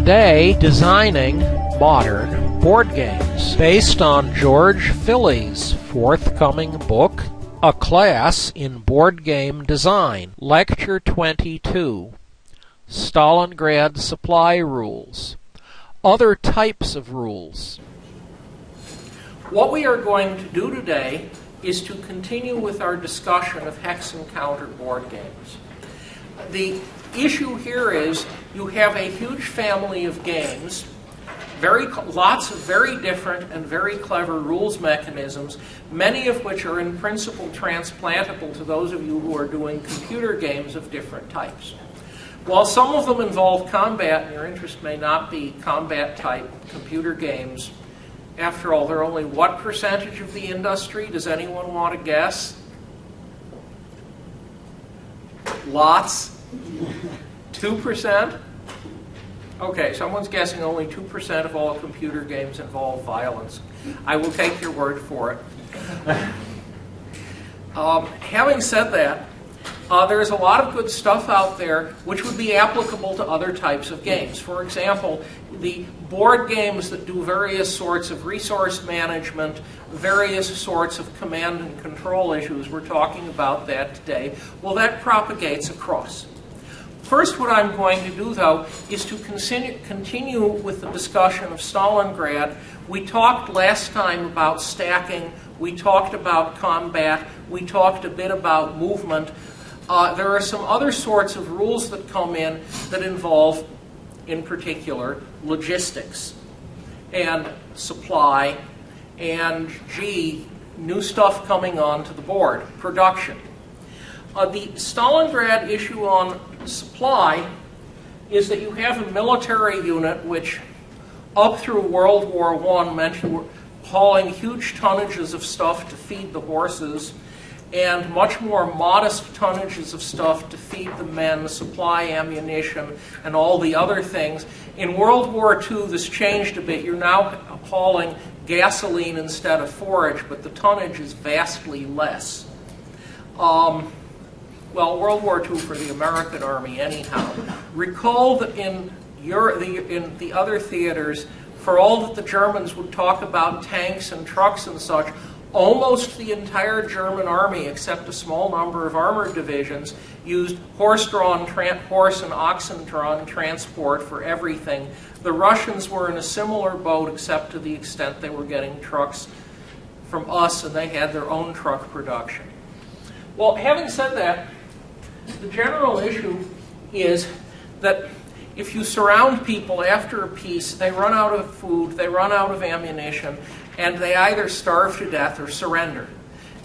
today designing modern board games based on George Philly's forthcoming book, A Class in Board Game Design, Lecture 22, Stalingrad Supply Rules, Other Types of Rules. What we are going to do today is to continue with our discussion of hex and counter board games. The issue here is you have a huge family of games, lots of very different and very clever rules mechanisms, many of which are in principle transplantable to those of you who are doing computer games of different types. While some of them involve combat, and your interest may not be combat-type computer games, after all, they're only what percentage of the industry? Does anyone want to guess? Lots? 2%? Okay, someone's guessing only 2% of all computer games involve violence. I will take your word for it. Having said that, there's a lot of good stuff out there which would be applicable to other types of games. For example, the board games that do various sorts of resource management, various sorts of command and control issues, we're talking about that today. Well, that propagates across. First, what I'm going to do, though, is to continue with the discussion of Stalingrad. We talked last time about stacking. We talked about combat. We talked a bit about movement. There are some other sorts of rules that come in that involve, in particular, logistics and supply and, new stuff coming onto the board, production. The Stalingrad issue on supply is that you have a military unit which, up through World War I, meant you were hauling huge tonnages of stuff to feed the horses and much more modest tonnages of stuff to feed the men, supply ammunition, and all the other things. In World War II, this changed a bit. You're now hauling gasoline instead of forage, but the tonnage is vastly less. Well, World War II for the American Army, anyhow. Recall that in the other theaters, for all that the Germans would talk about tanks and trucks and such, almost the entire German army, except a small number of armored divisions, used horse and oxen-drawn transport for everything. The Russians were in a similar boat, except to the extent they were getting trucks from us, and they had their own truck production. Well, having said that, the general issue is that if you surround people after a peace, they run out of food, they run out of ammunition, and they either starve to death or surrender.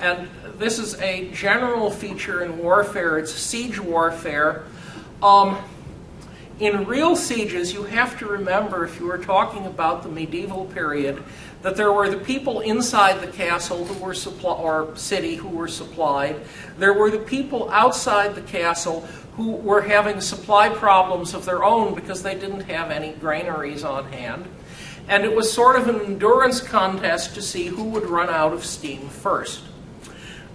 And this is a general feature in warfare. It's siege warfare. In real sieges, you have to remember, if you were talking about the medieval period, that there were the people inside the castle who were or city who were supplied. There were the people outside the castle who were having supply problems of their own because they didn't have any granaries on hand. And it was sort of an endurance contest to see who would run out of steam first.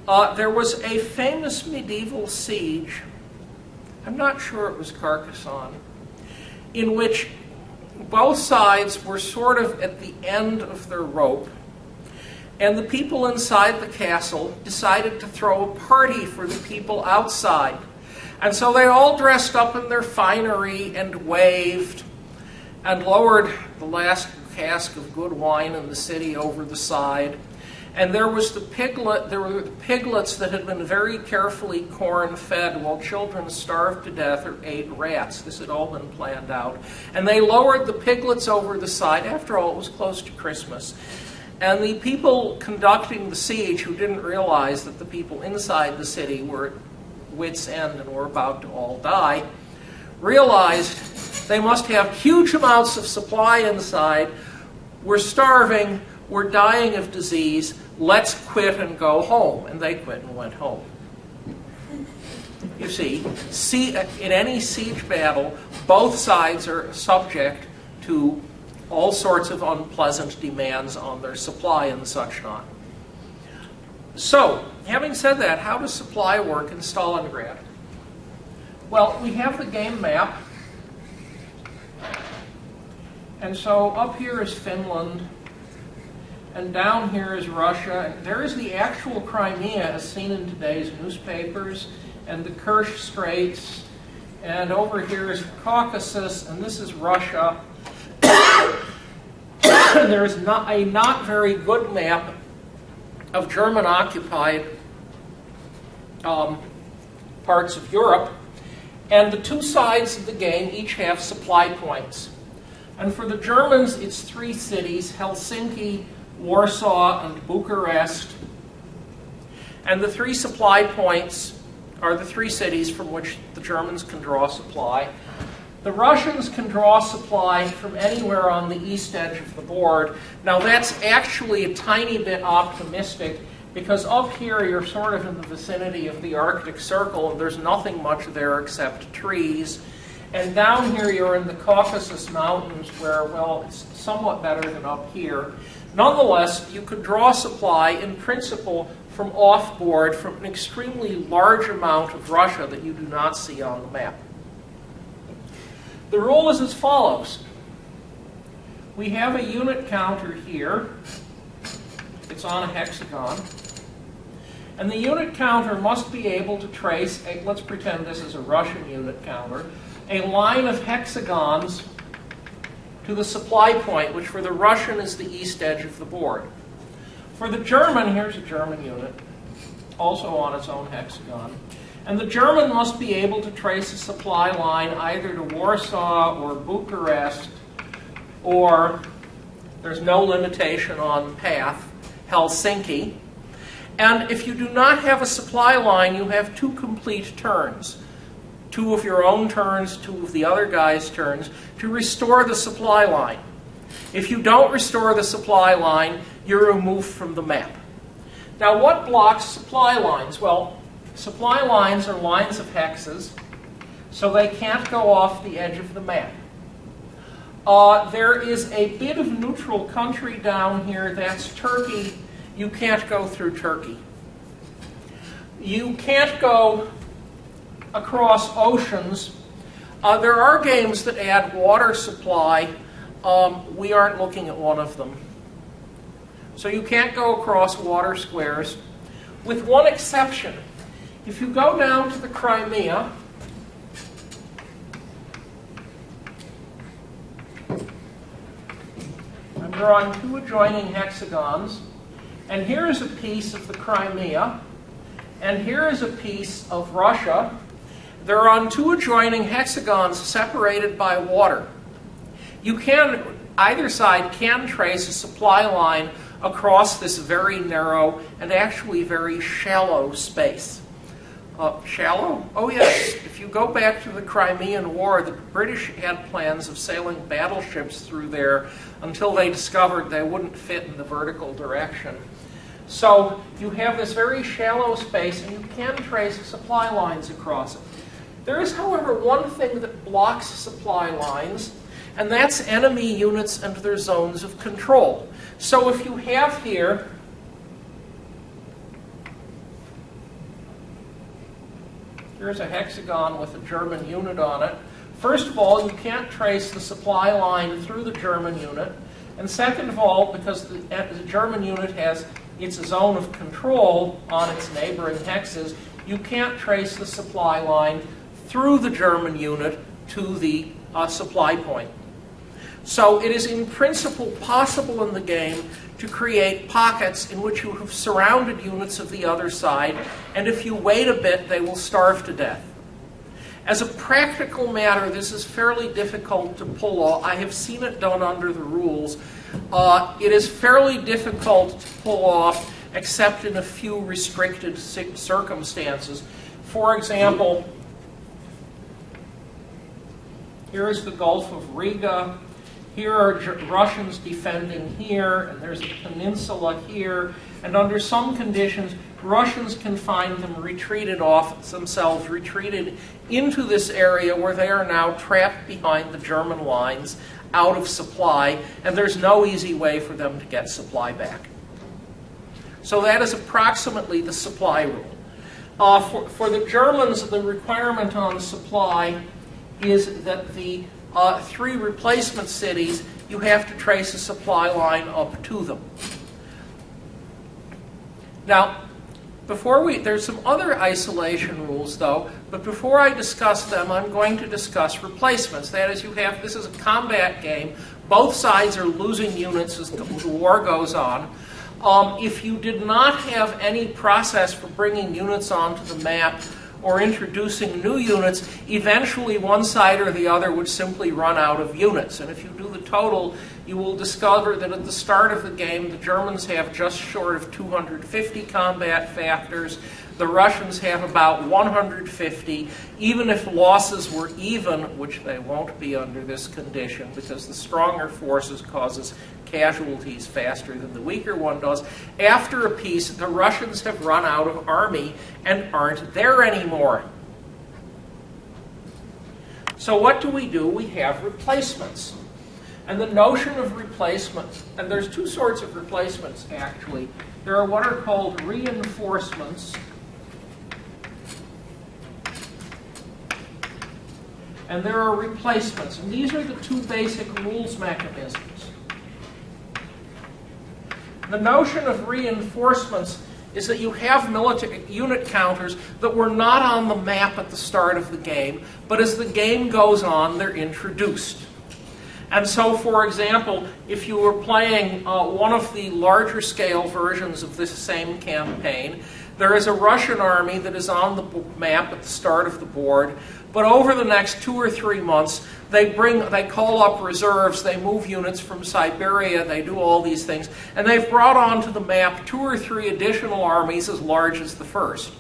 There was a famous medieval siege, I'm not sure it was Carcassonne, in which both sides were sort of at the end of their rope, and the people inside the castle decided to throw a party for the people outside. And so they all dressed up in their finery and waved and lowered the last cask of good wine in the city over the side. And there were the piglets that had been very carefully corn-fed while children starved to death or ate rats. This had all been planned out. And they lowered the piglets over the side. After all, it was close to Christmas. And the people conducting the siege, who didn't realize that the people inside the city were at wits' end and were about to all die, realized they must have huge amounts of supply inside. We're starving. We're dying of disease. Let's quit and go home. And they quit and went home. You see, in any siege battle, both sides are subject to all sorts of unpleasant demands on their supply and such not. So, having said that, how does supply work in Stalingrad? Well, we have the game map. And so up here is Finland, and down here is Russia. And there is the actual Crimea as seen in today's newspapers, and the Kerch Straits, and over here is the Caucasus, and this is Russia. There's a not very good map of German-occupied parts of Europe, and the two sides of the game each have supply points. And for the Germans, it's 3 cities: Helsinki, Warsaw, and Bucharest. And the 3 supply points are the 3 cities from which the Germans can draw supply. The Russians can draw supply from anywhere on the east edge of the board. Now that's actually a tiny bit optimistic, because up here you're sort of in the vicinity of the Arctic Circle and there's nothing much there except trees. And down here you're in the Caucasus Mountains where, well, it's somewhat better than up here. Nonetheless, you could draw supply in principle from off-board from an extremely large amount of Russia that you do not see on the map. The rule is as follows. We have a unit counter here. It's on a hexagon. And the unit counter must be able to trace, let's pretend this is a Russian unit counter, a line of hexagons to the supply point, which for the Russian is the east edge of the board. For the German, here's a German unit, also on its own hexagon. And the German must be able to trace a supply line either to Warsaw or Bucharest, or, there's no limitation on path, Helsinki. And if you do not have a supply line, you have 2 complete turns. 2 of your own turns, 2 of the other guy's turns, to restore the supply line. If you don't restore the supply line, you're removed from the map. Now, what blocks supply lines? Well, supply lines are lines of hexes, so they can't go off the edge of the map. There is a bit of neutral country down here, that's Turkey. You can't go through Turkey. You can't go across oceans. There are games that add water supply. We aren't looking at one of them. So you can't go across water squares, with one exception. If you go down to the Crimea, I'm drawing 2 adjoining hexagons, and here is a piece of the Crimea, and here is a piece of Russia. They're on 2 adjoining hexagons separated by water. You can, either side can trace a supply line across this very narrow and actually very shallow space. Shallow? Oh yes. If you go back to the Crimean War, the British had plans of sailing battleships through there until they discovered they wouldn't fit in the vertical direction. So you have this very shallow space, and you can trace supply lines across it. There is, however, one thing that blocks supply lines, and that's enemy units and their zones of control. So if you have here here's a hexagon with a German unit on it. First of all, you can't trace the supply line through the German unit. And second of all, because the German unit has its zone of control on its neighboring hexes, you can't trace the supply line through the German unit to the supply point. So it is in principle possible in the game to create pockets in which you have surrounded units of the other side, and if you wait a bit, they will starve to death. As a practical matter, this is fairly difficult to pull off. I have seen it done under the rules. It is fairly difficult to pull off, except in a few restricted circumstances. For example, here is the Gulf of Riga. Here are Russians defending here, and there's a peninsula here. And under some conditions, Russians can find them retreated off themselves, retreated into this area where they are now trapped behind the German lines, out of supply, and there's no easy way for them to get supply back. So that is approximately the supply rule. For the Germans, the requirement on supply is that the 3 replacement cities you have to trace a supply line up to them. Now, there's some other isolation rules though, but before I discuss them, I'm going to discuss replacements. That is, this is a combat game. Both sides are losing units as the war goes on. If you did not have any process for bringing units onto the map or introducing new units, eventually one side or the other would simply run out of units. And if you do the total, you will discover that at the start of the game, the Germans have just short of 250 combat factors. The Russians have about 150. Even if losses were even, which they won't be under this condition, because the stronger forces causes casualties faster than the weaker one does. After a peace, the Russians have run out of army and aren't there anymore. So what do? We have replacements. And the notion of replacement, and there's two sorts of replacements actually. There are what are called reinforcements, and there are replacements. And these are the two basic rules mechanisms. The notion of reinforcements is that you have military unit counters that were not on the map at the start of the game, but as the game goes on, they're introduced. And so, for example, if you were playing one of the larger scale versions of this same campaign, there is a Russian army that is on the map at the start of the board, but over the next 2 or 3 months, they call up reserves, they move units from Siberia, they do all these things, and they've brought onto the map 2 or 3 additional armies as large as the first.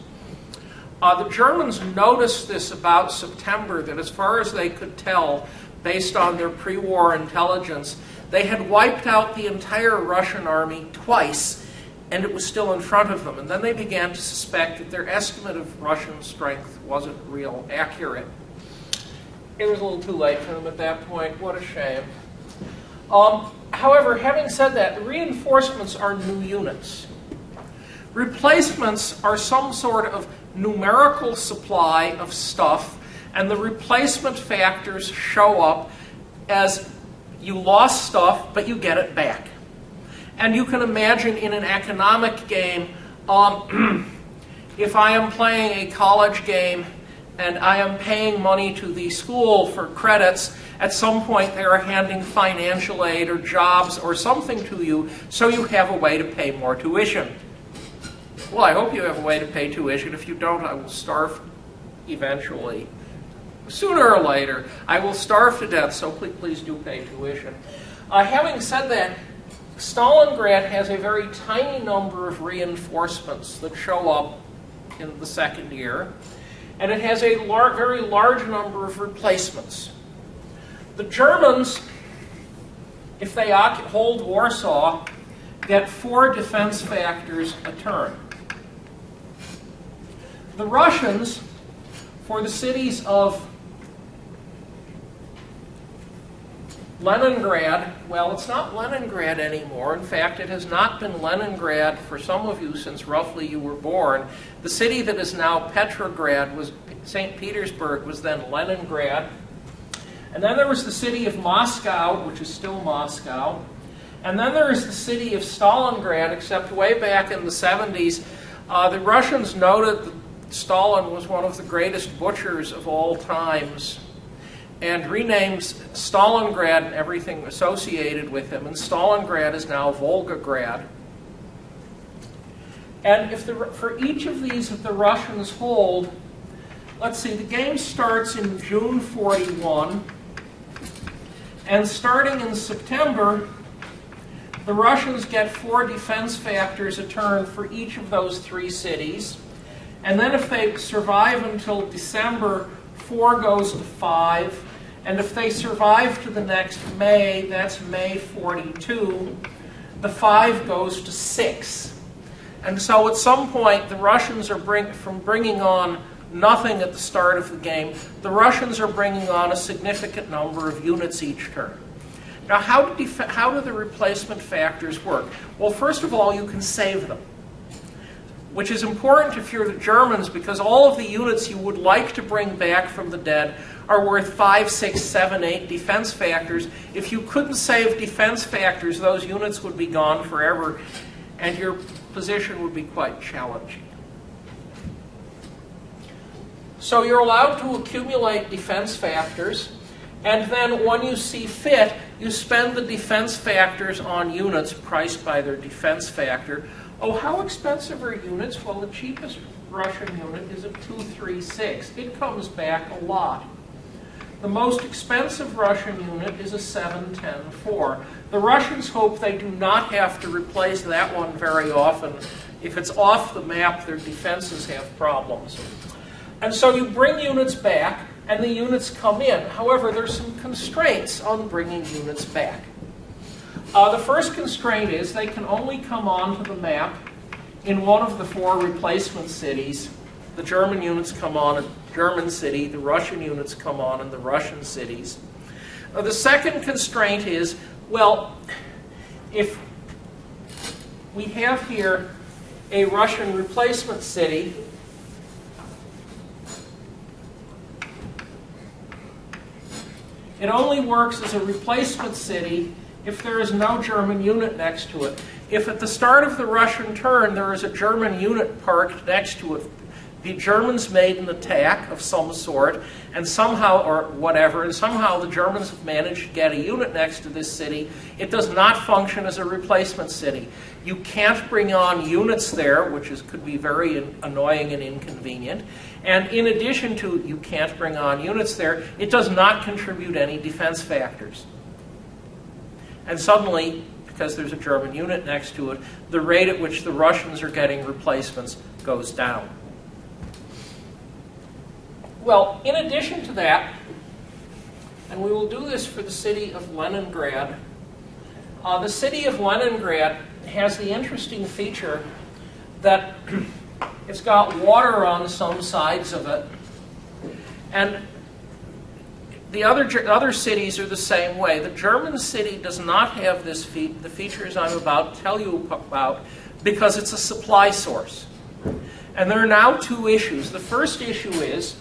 The Germans noticed this about September, that as far as they could tell, based on their pre-war intelligence, they had wiped out the entire Russian army twice, and it was still in front of them. And then they began to suspect that their estimate of Russian strength wasn't real accurate. It was a little too late for them at that point. What a shame. However, having said that, reinforcements are new units. Replacements are some sort of numerical supply of stuff, and the replacement factors show up as you lost stuff, but you get it back. And you can imagine in an economic game, if I am playing a college game and I am paying money to the school for credits, at some point they are handing financial aid or jobs or something to you, so you have a way to pay more tuition. Well, I hope you have a way to pay tuition. If you don't, I will starve eventually. Sooner or later, I will starve to death, so please do pay tuition. Having said that, Stalingrad has a very tiny number of reinforcements that show up in the second year, and it has a very large number of replacements. The Germans, if they hold Warsaw, get 4 defense factors a turn. The Russians, for the cities of Leningrad, well, it's not Leningrad anymore. In fact, it has not been Leningrad for some of you since roughly you were born. The city that is now Petrograd, St. Petersburg, was then Leningrad. And then there was the city of Moscow, which is still Moscow. And then there is the city of Stalingrad, except way back in the 70s, the Russians noted that Stalin was one of the greatest butchers of all times, and renames Stalingrad and everything associated with him, and Stalingrad is now Volgograd. And for each of these that the Russians hold, let's see, the game starts in June 41, and starting in September, the Russians get 4 defense factors a turn for each of those 3 cities, and then if they survive until December, 4 goes to 5, and if they survive to the next May, that's May 42, the 5 goes to 6. And so at some point, the Russians are from bringing on nothing at the start of the game, the Russians are bringing on a significant number of units each turn. Now, how do the replacement factors work? Well, first of all, you can save them. which is important if you're the Germans because all of the units you would like to bring back from the dead are worth 5, 6, 7, 8 defense factors. If you couldn't save defense factors, those units would be gone forever, and your position would be quite challenging. So you're allowed to accumulate defense factors, and then when you see fit, you spend the defense factors on units priced by their defense factor. Oh, how expensive are units? Well, the cheapest Russian unit is a 236. It comes back a lot. The most expensive Russian unit is a 710-4. The Russians hope they do not have to replace that one very often. If it's off the map, their defenses have problems. And so you bring units back, and the units come in. However, there's some constraints on bringing units back. The first constraint is they can only come onto the map in one of the 4 replacement cities. The German units come on in German city, the Russian units come on in the Russian cities. The second constraint is, well, if we have here a Russian replacement city, it only works as a replacement city if there is no German unit next to it. If at the start of the Russian turn there is a German unit parked next to it, the Germans made an attack of some sort, and somehow, or whatever, and somehow the Germans have managed to get a unit next to this city, it does not function as a replacement city. You can't bring on units there, which could be very annoying and inconvenient. And in addition to you can't bring on units there, it does not contribute any defense factors. And suddenly, because there's a German unit next to it, the rate at which the Russians are getting replacements goes down. Well, in addition to that, and we will do this for the city of Leningrad, the city of Leningrad has the interesting feature that it's got water on some sides of it, and the other cities are the same way. The German city does not have the features I'm about to tell you about because it's a supply source. And there are now 2 issues. The first issue is,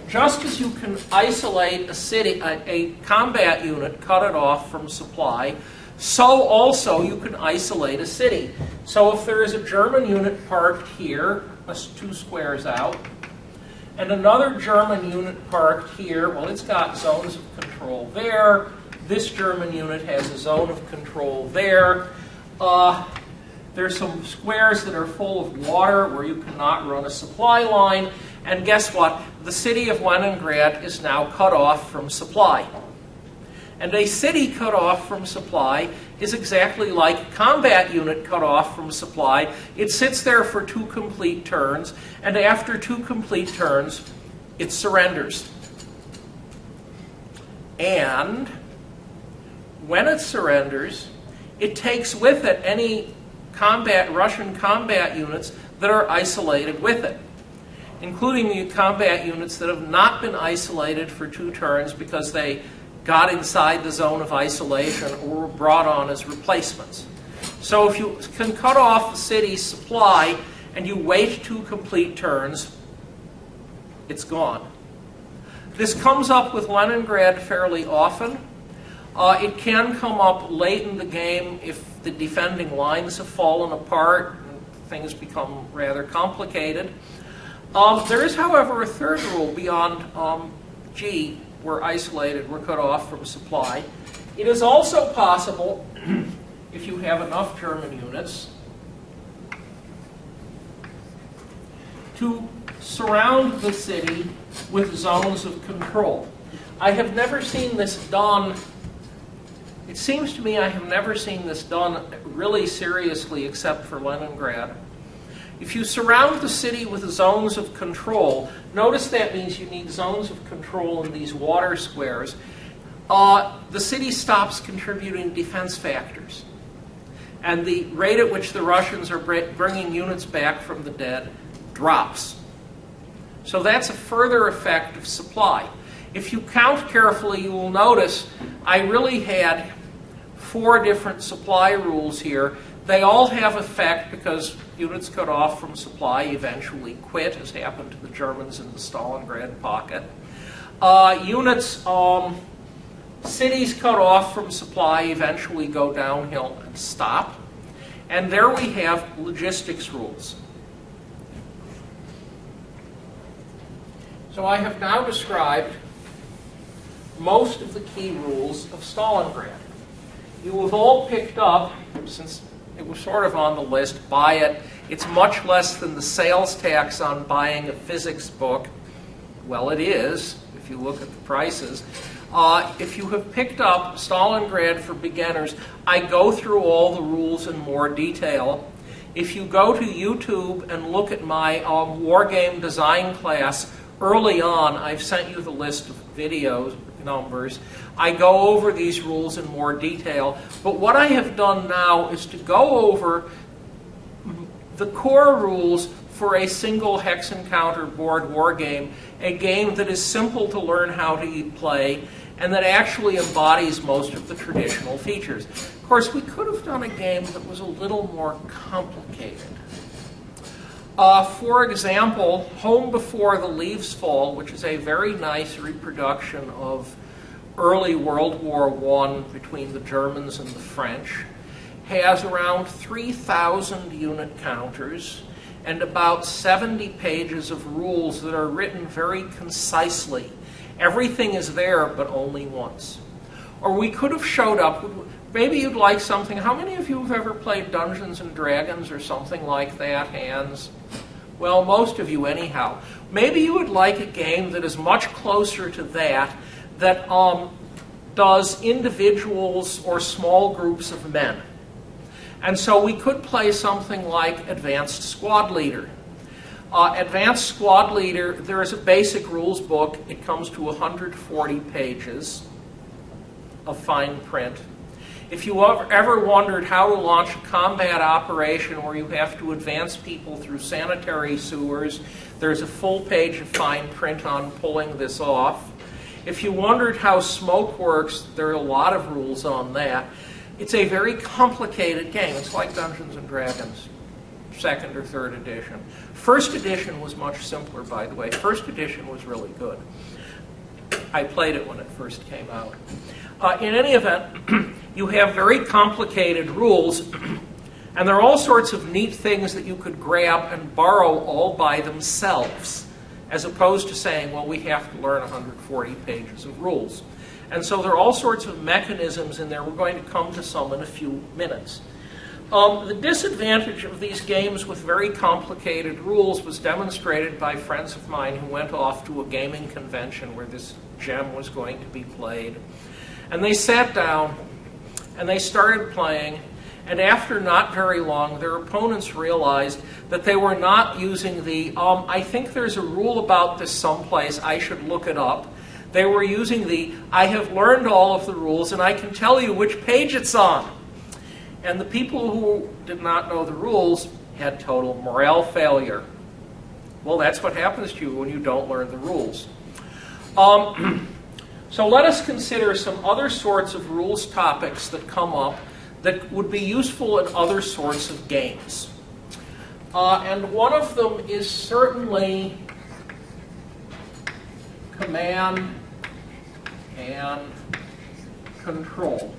just as you can isolate a city, a combat unit, cut it off from supply, so also you can isolate a city. So if there is a German unit parked here, 2 squares out, and another German unit parked here, well, it's got zones of control there. This German unit has a zone of control there. There's some squares that are full of water where you cannot run a supply line. And guess what? The city of Leningrad is now cut off from supply. And a city cut off from supply is exactly like a combat unit cut off from supply. It sits there for 2 complete turns, and after 2 complete turns, it surrenders. And when it surrenders, it takes with it any Russian combat units that are isolated with it, including the combat units that have not been isolated for 2 turns because they got inside the zone of isolation or were brought on as replacements. So if you can cut off the city's supply and you wait 2 complete turns, it's gone. This comes up with Leningrad fairly often. It can come up late in the game if the defending lines have fallen apart and things become rather complicated. There is, however, a third rule beyond G. We're isolated, we're cut off from supply. It is also possible, if you have enough German units, to surround the city with zones of control. I have never seen this done. It seems to me I have never seen this done really seriously except for Leningrad. If you surround the city with zones of control, notice that means you need zones of control in these water squares. The city stops contributing defense factors. And the rate at which the Russians are bringing units back from the dead drops. So that's a further effect of supply. If you count carefully, you will notice I really had 4 different supply rules here. They all have effect because units cut off from supply eventually quit, as happened to the Germans in the Stalingrad pocket. Cities cut off from supply eventually go downhill and stop. And there we have logistics rules. So I have now described most of the key rules of Stalingrad. You have all picked up, since it was sort of on the list, buy it. It's much less than the sales tax on buying a physics book. Well, it is, if you look at the prices. If you have picked up Stalingrad for beginners, I go through all the rules in more detail. If you go to YouTube and look at my Wargame design class, early on, I've sent you the list of videos numbers. I go over these rules in more detail. But what I have done now is to go over the core rules for a single hex encounter board war game, a game that is simple to learn how to play and that actually embodies most of the traditional features. Of course, we could have done a game that was a little more complicated. For example, Home Before the Leaves Fall, which is a very nice reproduction of early World War I between the Germans and the French, has around 3,000 unit counters and about 70 pages of rules that are written very concisely. Everything is there, but only once. Or we could have showed up, maybe you'd like something. How many of you have ever played Dungeons and Dragons or something like that, hands? Well, most of you anyhow. Maybe you would like a game that is much closer to that, that does individuals or small groups of men. And so we could play something like Advanced Squad Leader. Advanced Squad Leader, there is a basic rules book. It comes to 140 pages of fine print. If you ever wondered how to launch a combat operation where you have to advance people through sanitary sewers, there's a full page of fine print on pulling this off. If you wondered how smoke works, there are a lot of rules on that. It's a very complicated game. It's like Dungeons and Dragons, 2nd or 3rd edition. 1st edition was much simpler, by the way. 1st edition was really good. I played it when it first came out. In any event, you have very complicated rules, and there are all sorts of neat things that you could grab and borrow all by themselves, as opposed to saying, well, we have to learn 140 pages of rules. And so there are all sorts of mechanisms in there. We're going to come to some in a few minutes. The disadvantage of these games with very complicated rules was demonstrated by friends of mine who went off to a gaming convention where this gem was going to be played. And they sat down and they started playing, and after not very long, their opponents realized that they were not using the, I think there's a rule about this someplace, I should look it up. They were using the, I have learned all of the rules and I can tell you which page it's on. And the people who did not know the rules had total morale failure. Well, that's what happens to you when you don't learn the rules. So let us consider some other sorts of rules topics that come up that would be useful in other sorts of games. And one of them is certainly command and control.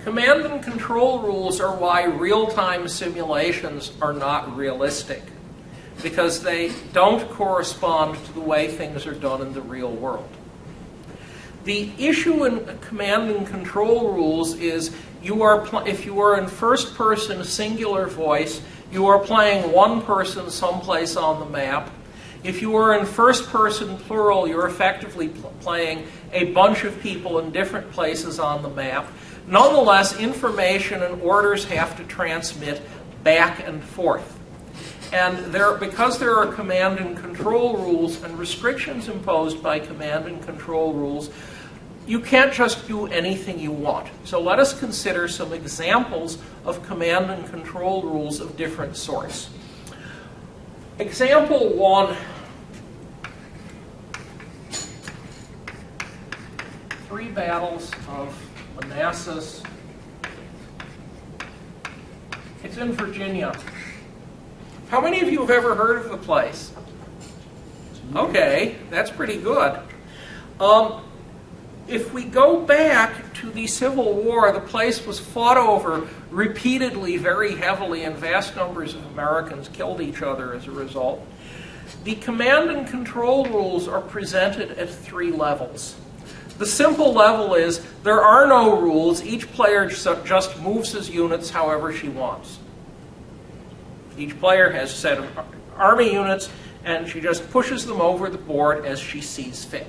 Command and control rules are why real-time simulations are not realistic, because they don't correspond to the way things are done in the real world. The issue in command and control rules is if you are in first-person singular voice, you are playing one person someplace on the map. If you are in first-person plural, you're effectively playing a bunch of people in different places on the map. Nonetheless, information and orders have to transmit back and forth. And because there are command and control rules and restrictions imposed by command and control rules, you can't just do anything you want. So let us consider some examples of command and control rules of different sorts. Example 1. 3 battles of Manassas It's in Virginia. How many of you have ever heard of the place? Okay, that's pretty good. If we go back to the Civil War, the place was fought over repeatedly, very heavily, and vast numbers of Americans killed each other as a result. The command and control rules are presented at 3 levels. The simple level is there are no rules. Each player just moves his units however she wants. Each player has a set of army units, and she just pushes them over the board as she sees fit.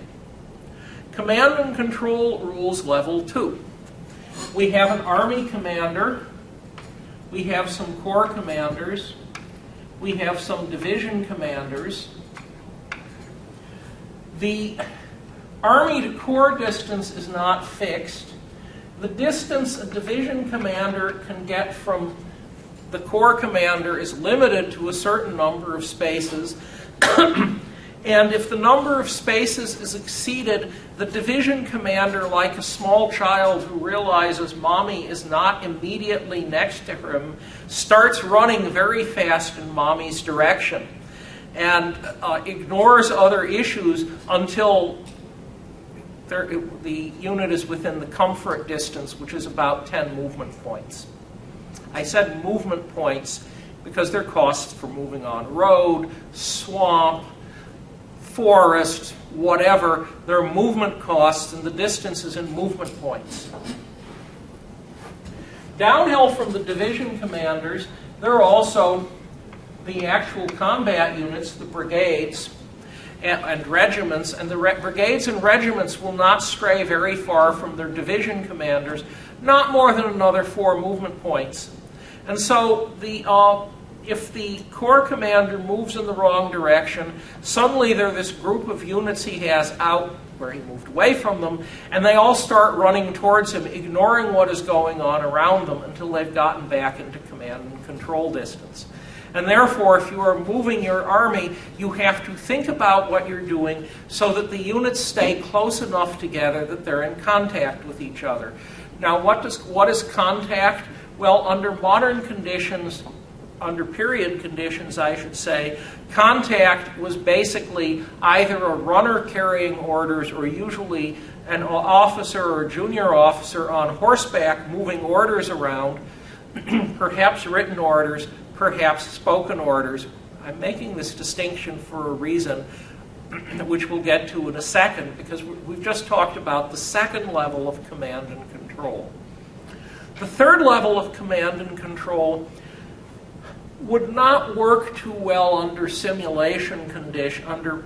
Command and control rules level 2. We have an army commander. We have some corps commanders. We have some division commanders. The army to corps distance is not fixed. The distance a division commander can get from the corps commander is limited to a certain number of spaces. And if the number of spaces is exceeded, the division commander, like a small child who realizes mommy is not immediately next to him, starts running very fast in mommy's direction and ignores other issues until the unit is within the comfort distance, which is about 10 movement points. I said movement points because they're costs for moving on road, swamp, forest, whatever. There are movement costs, and the distance is in movement points. Downhill from the division commanders, there are also the actual combat units, the brigades and regiments, and the brigades and regiments will not stray very far from their division commanders, not more than another 4 movement points. And so if the corps commander moves in the wrong direction, suddenly there's this group of units he has out where he moved away from them, and they all start running towards him, ignoring what is going on around them until they've gotten back into command and control distance. And therefore, if you are moving your army, you have to think about what you're doing so that the units stay close enough together that they're in contact with each other. Now, what is contact? Well, under modern conditions, under period conditions, I should say, contact was basically either a runner carrying orders or usually an officer or junior officer on horseback moving orders around, perhaps written orders, perhaps spoken orders. I'm making this distinction for a reason, which we'll get to in a second, because we've just talked about the second level of command and control. The third level of command and control would not work too well under simulation conditions, under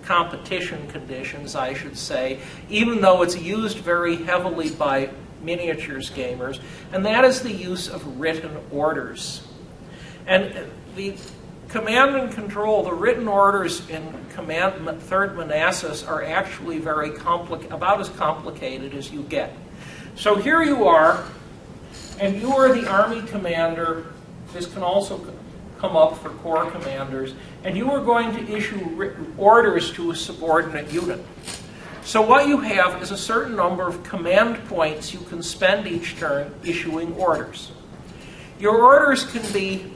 competition conditions, I should say, even though it's used very heavily by miniatures gamers, and that is the use of written orders. And the command and control, the written orders in Third Manassas are actually about as complicated as you get. So here you are, and you are the army commander. This can also come up for corps commanders, and you are going to issue orders to a subordinate unit. So what you have is a certain number of command points you can spend each turn issuing orders. Your orders can be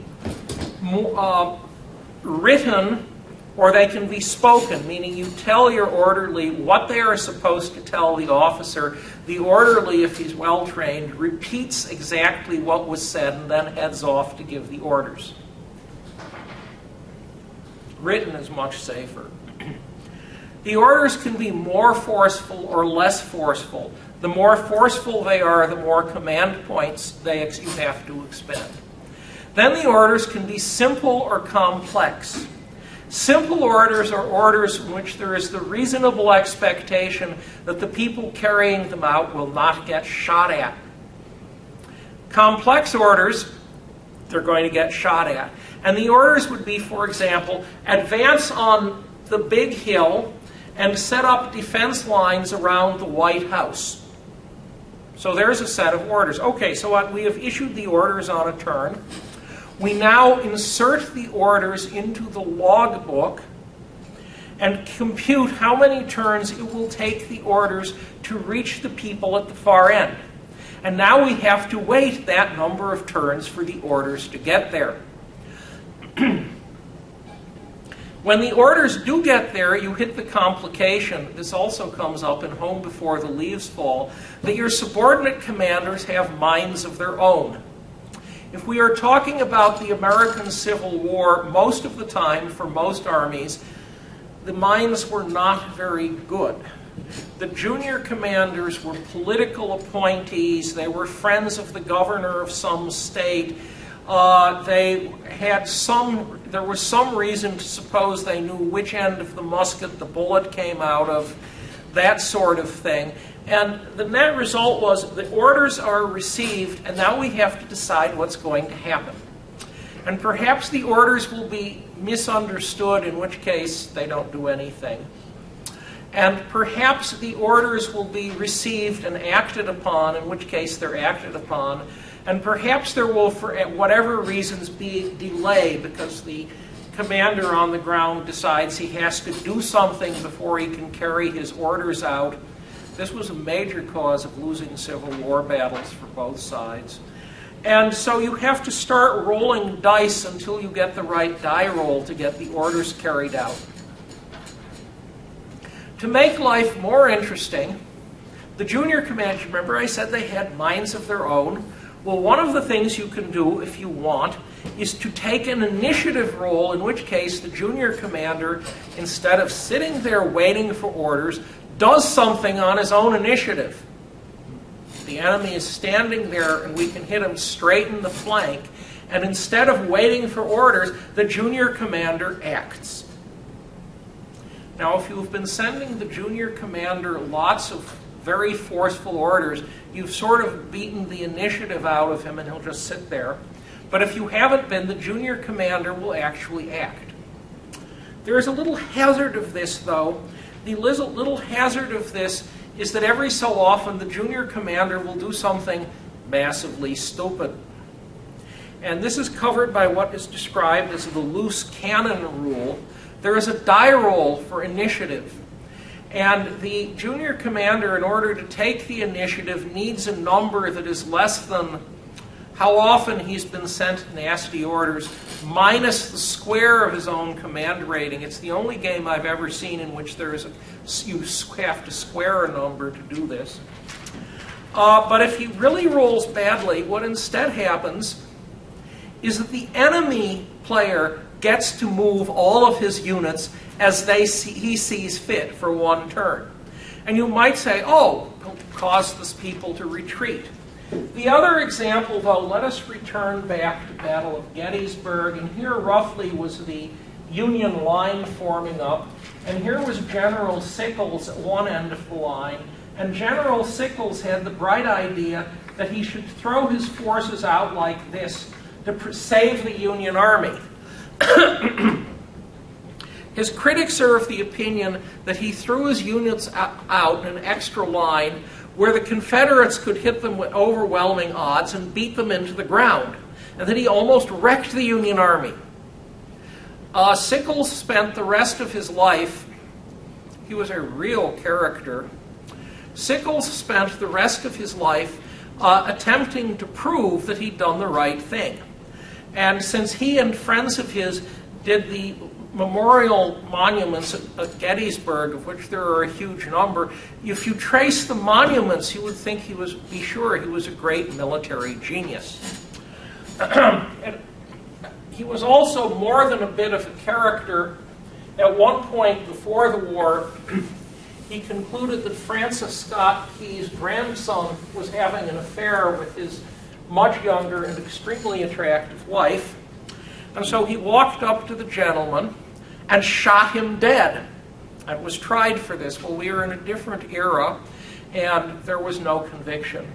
written, or they can be spoken, meaning you tell your orderly what they are supposed to tell the officer. The orderly, if he's well trained, repeats exactly what was said and then heads off to give the orders. Written is much safer. The orders can be more forceful or less forceful. The more forceful they are, the more command points you have to expend. Then the orders can be simple or complex. Simple orders are orders in which there is the reasonable expectation that the people carrying them out will not get shot at. Complex orders, they're going to get shot at. And the orders would be, for example, advance on the big hill and set up defense lines around the White House. So there's a set of orders. Okay, so we have issued the orders on a turn. We now insert the orders into the logbook and compute how many turns it will take the orders to reach the people at the far end. And now we have to wait that number of turns for the orders to get there. When the orders do get there, you hit the complication. This also comes up in Home Before the Leaves Fall, that your subordinate commanders have minds of their own. If we are talking about the American Civil War, most of the time, for most armies, the minds were not very good. The junior commanders were political appointees. They were friends of the governor of some state. There was some reason to suppose they knew which end of the musket the bullet came out of, that sort of thing. And the net result was the orders are received, and now we have to decide what's going to happen. And perhaps the orders will be misunderstood, in which case they don't do anything. And perhaps the orders will be received and acted upon, in which case they're acted upon. And perhaps there will, for whatever reasons, be delay because the commander on the ground decides he has to do something before he can carry his orders out. This was a major cause of losing Civil War battles for both sides. And so you have to start rolling dice until you get the right die roll to get the orders carried out. To make life more interesting, the junior commanders, remember I said they had minds of their own? Well, one of the things you can do, if you want, is to take an initiative role, in which case the junior commander, instead of sitting there waiting for orders, does something on his own initiative. The enemy is standing there and we can hit him straight in the flank, and instead of waiting for orders, the junior commander acts. Now, if you've been sending the junior commander lots of very forceful orders, you've sort of beaten the initiative out of him and he'll just sit there. But if you haven't been, the junior commander will actually act. There is a little hazard of this, though. The little hazard of this is that every so often the junior commander will do something massively stupid. And this is covered by what is described as the loose cannon rule. There is a die roll for initiative. And the junior commander, in order to take the initiative, needs a number that is less than how often he's been sent nasty orders, minus the square of his own command rating. It's the only game I've ever seen in which you have to square a number to do this. But if he really rolls badly, what instead happens is that the enemy player gets to move all of his units as he sees fit for one turn. And you might say, oh, he'll cause this people to retreat. The other example, though, let us return back to the Battle of Gettysburg. And here roughly was the Union line forming up. And here was General Sickles at one end of the line. And General Sickles had the bright idea that he should throw his forces out like this to save the Union Army. His critics are of the opinion that he threw his units out in an extra line where the Confederates could hit them with overwhelming odds and beat them into the ground, and that he almost wrecked the Union Army. Sickles spent the rest of his life, he was a real character, Sickles spent the rest of his life attempting to prove that he'd done the right thing. And since he and friends of his did the memorial monuments at Gettysburg, of which there are a huge number, if you trace the monuments, you would think be sure he was a great military genius. And he was also more than a bit of a character. At one point before the war, he concluded that Francis Scott Key's grandson was having an affair with his much younger and extremely attractive wife. And so he walked up to the gentleman and shot him dead and was tried for this. Well, we were in a different era, and there was no conviction.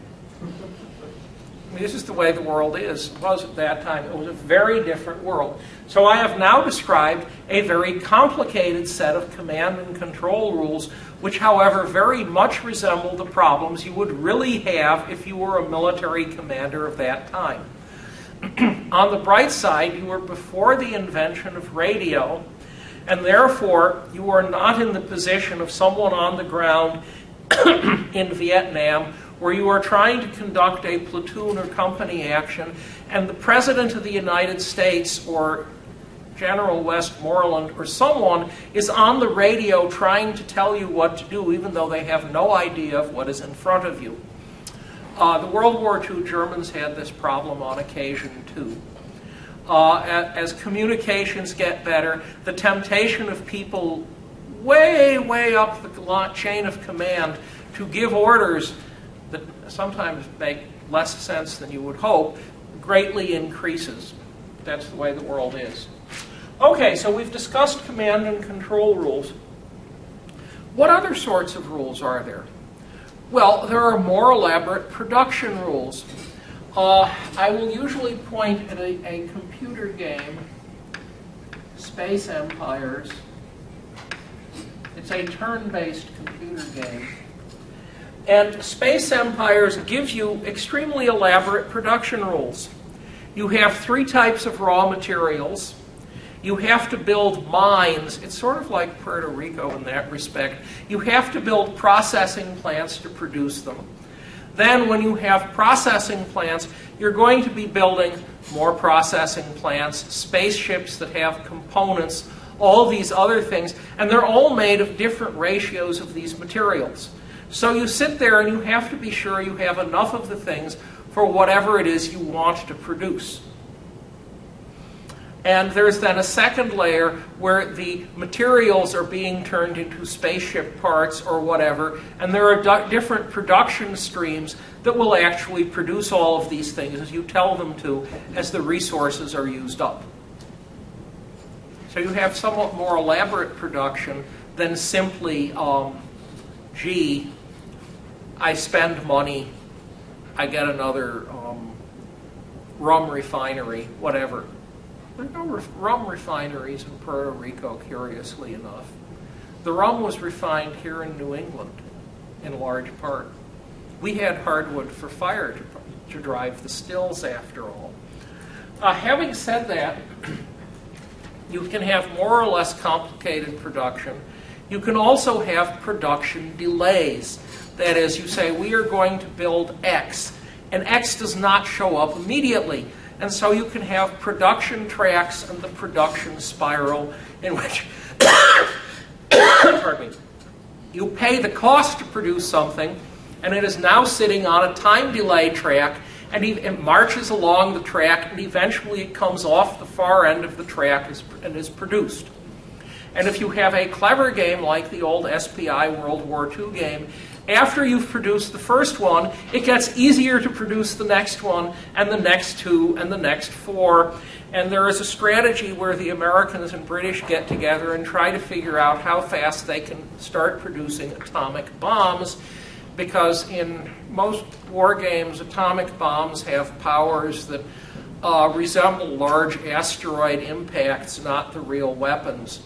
I mean, this is the way the world was at that time. It was a very different world. So I have now described a very complicated set of command and control rules, which, however, very much resemble the problems you would really have if you were a military commander of that time. On the bright side, you were before the invention of radio, and therefore you are not in the position of someone on the ground in Vietnam where you are trying to conduct a platoon or company action, and the President of the United States or General Westmoreland or someone is on the radio trying to tell you what to do, even though they have no idea of what is in front of you. The World War II Germans had this problem on occasion too. As communications get better, the temptation of people way, way up the chain of command to give orders that sometimes make less sense than you would hope greatly increases. That's the way the world is. Okay, so we've discussed command and control rules. What other sorts of rules are there? Well, there are more elaborate production rules. I will usually point at a computer game, Space Empires. It's a turn-based computer game. And Space Empires gives you extremely elaborate production rules. You have 3 types of raw materials. You have to build mines. It's sort of like Puerto Rico in that respect. You have to build processing plants to produce them. Then when you have processing plants, you're going to be building more processing plants, spaceships that have components, all these other things, and they're all made of different ratios of these materials. So you sit there and you have to be sure you have enough of the things for whatever it is you want to produce. And there's then a second layer where the materials are being turned into spaceship parts or whatever, and there are different production streams that will actually produce all of these things as you tell them to as the resources are used up. So you have somewhat more elaborate production than simply, gee, I spend money, I get another rum refinery, whatever. There are no rum refineries in Puerto Rico, curiously enough. The rum was refined here in New England, in large part. We had hardwood for fire to drive the stills, after all. Having said that, you can have more or less complicated production. You can also have production delays. That is, you say, we are going to build X, and X does not show up immediately. And so you can have production tracks and the production spiral in which pardon me, you pay the cost to produce something, and it is now sitting on a time delay track, and it marches along the track, and eventually it comes off the far end of the track and is produced. And if you have a clever game like the old SPI World War II game, after you've produced the first one, it gets easier to produce the next one, and the next 2, and the next 4. And there is a strategy where the Americans and British get together and try to figure out how fast they can start producing atomic bombs, because in most war games, atomic bombs have powers that resemble large asteroid impacts, not the real weapons.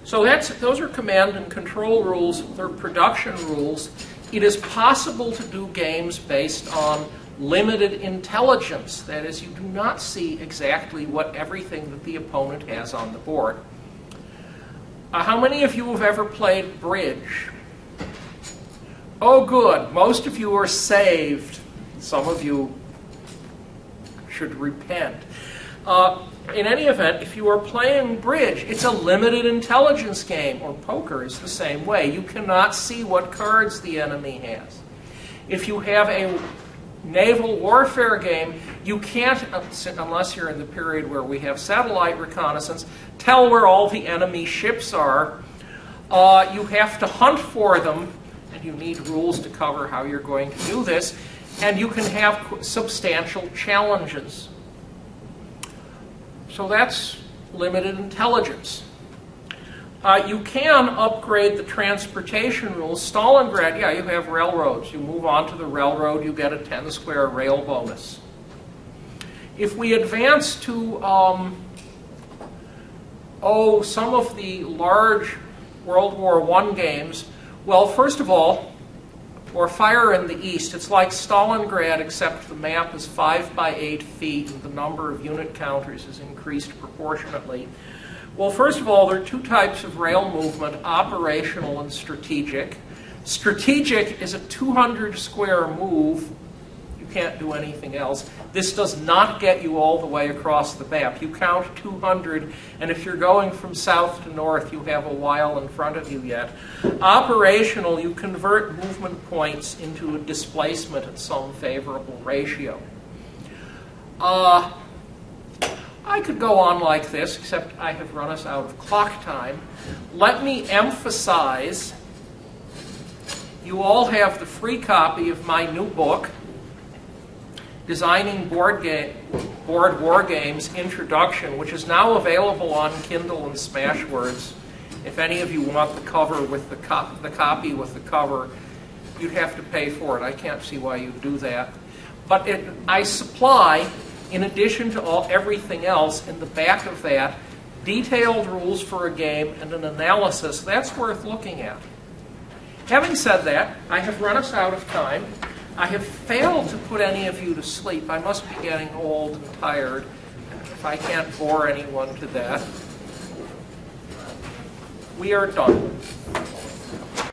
So those are command and control rules. They're production rules. It is possible to do games based on limited intelligence. That is, you do not see exactly what everything that the opponent has on the board. How many of you have ever played bridge? Oh, good. Most of you are saved. Some of you should repent. In any event, if you are playing bridge, it's a limited intelligence game, or poker is the same way. You cannot see what cards the enemy has. If you have a naval warfare game, you can't, unless you're in the period where we have satellite reconnaissance, tell where all the enemy ships are. You have to hunt for them, and you need rules to cover how you're going to do this, and you can have substantial challenges. So that's limited intelligence. You can upgrade the transportation rules. Stalingrad, yeah, you have railroads. You move on to the railroad, you get a 10-square rail bonus. If we advance to, some of the large World War I games, well, first of all, or Fire in the East, it's like Stalingrad, except the map is 5 by 8 feet and the number of unit counters is increased proportionately. Well, first of all, there are 2 types of rail movement, operational and strategic. Strategic is a 200 square move. You can't do anything else. This does not get you all the way across the map. You count 200, and if you're going from south to north, you have a while in front of you yet. Operational, you convert movement points into a displacement at some favorable ratio. I could go on like this, except I have run us out of clock time. Let me emphasize, you all have the free copy of my new book, Designing Board Wargames Introduction, which is now available on Kindle and Smashwords. If any of you want the cover with the copy with the cover, you'd have to pay for it. I can't see why you'd do that. But I supply, in addition to everything else, in the back of that, detailed rules for a game and an analysis. That's worth looking at. Having said that, I have run us out of time. I have failed to put any of you to sleep. I must be getting old and tired, if I can't bore anyone to death. We are done.